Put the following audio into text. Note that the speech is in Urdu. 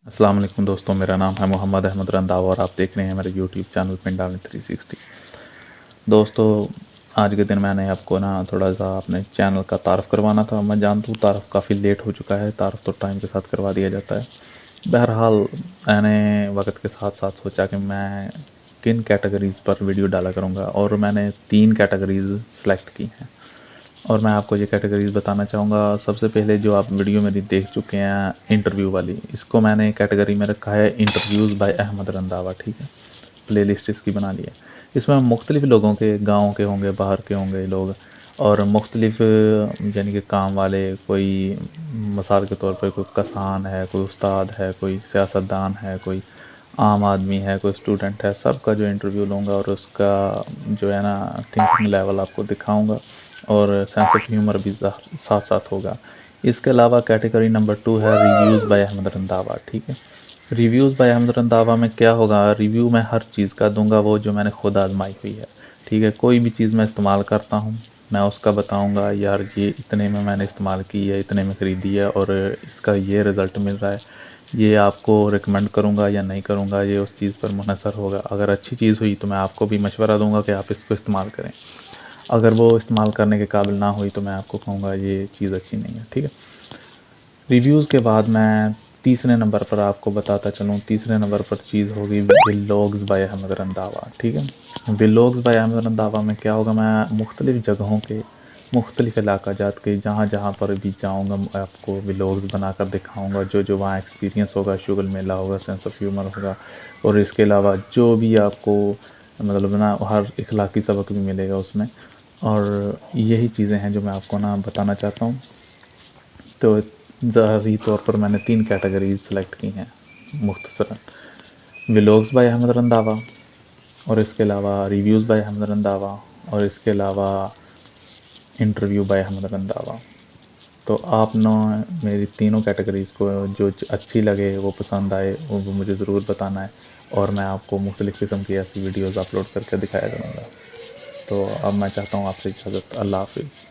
السلام علیکم دوستوں، میرا نام ہے محمد احمد رنداوا اور آپ دیکھ رہے ہیں میرے یوٹیوب چینل پنڈال 360۔ دوستوں، آج کے دن میں نے آپ کو تھوڑا سا اپنے چینل کا تعارف کروانا تھا۔ میں جانتا ہوں تعارف کافی لیٹ ہو چکا ہے، تعارف تو ٹائم کے ساتھ کروا دیا جاتا ہے۔ بہرحال میں نے وقت کے ساتھ ساتھ سوچا کہ میں کن کیٹیگریز پر ویڈیو ڈالا کروں گا، اور میں نے 3 کیٹیگریز سلیکٹ کی ہیں اور میں آپ کو یہ کیٹیگریز بتانا چاہوں گا۔ سب سے پہلے جو آپ ویڈیو میری دیکھ چکے ہیں انٹرویو والی، اس کو میں نے کیٹیگری میں رکھا ہے انٹرویوز بائی احمد رنداوا، ٹھیک ہے۔ پلے لسٹ اس کی بنا لی ہے۔ اس میں مختلف لوگوں کے، گاؤں کے ہوں گے، باہر کے ہوں گے لوگ، اور مختلف یعنی کہ کام والے، کوئی مثال کے طور پر کوئی کسان ہے، کوئی استاد ہے، کوئی سیاستدان ہے، کوئی عام آدمی ہے، کوئی اسٹوڈنٹ ہے، سب کا جو انٹرویو لوں گا اور اس کا جو ہے تھنکنگ لیول آپ کو دکھاؤں گا، اور سینس آف ہیومر بھی ساتھ ساتھ ہوگا۔ اس کے علاوہ کیٹیگری نمبر 2 ہے ریویوز بائی احمد رنداوا، ٹھیک ہے۔ ریویوز بائی احمد رنداوا میں کیا ہوگا، ریویو میں ہر چیز کا دوں گا وہ جو میں نے خود آزمائی ہوئی ہے، ٹھیک ہے۔ کوئی بھی چیز میں استعمال کرتا ہوں میں اس کا بتاؤں گا، یار یہ اتنے میں نے استعمال کی ہے، اتنے میں خریدی ہے اور اس کا یہ رزلٹ مل رہا ہے، یہ آپ کو ریکمینڈ کروں گا یا نہیں کروں گا، یہ اس چیز پر منحصر ہوگا۔ اگر اچھی چیز ہوئی تو میں آپ کو بھی مشورہ دوں گا کہ آپ اس کو استعمال کریں، اگر وہ استعمال کرنے کے قابل نہ ہوئی تو میں آپ کو کہوں گا یہ چیز اچھی نہیں ہے، ٹھیک ہے۔ ریویوز کے بعد میں تیسرے نمبر پر آپ کو بتاتا چلوں، تیسرے نمبر پر چیز ہوگی ولاگز بائی احمد رنداوا، ٹھیک ہے۔ ولاگز بائی احمد رنداوا میں کیا ہوگا، میں مختلف جگہوں کے، مختلف علاقہ جات کے، جہاں جہاں پر بھی جاؤں گا میں آپ کو ولاگز بنا کر دکھاؤں گا، جو جو وہاں ایکسپیرینس ہوگا، شغل میلہ ہوگا، سینس آف ہیومر ہوگا، اور اس کے علاوہ جو بھی آپ کو مطلب ہر اخلاقی سبق بھی ملے گا اس میں، اور یہی چیزیں ہیں جو میں آپ کو بتانا چاہتا ہوں۔ تو ظاہری طور پر میں نے 3 کیٹیگریز سلیکٹ کی ہیں مختصراً: ولاگز بائی احمد رنداوا، اور اس کے علاوہ ریویوز بائی احمد رنداوا، اور اس کے علاوہ انٹرویو بائی احمد رنداوا۔ تو آپ نے میری تینوں کیٹیگریز کو جو اچھی لگے، وہ پسند آئے، وہ مجھے ضرور بتانا ہے، اور میں آپ کو مختلف قسم کی ایسی ویڈیوز اپلوڈ کر کے دکھایا کروں گا۔ تو اب میں چاہتا ہوں آپ سے اجازت، اللہ حافظ۔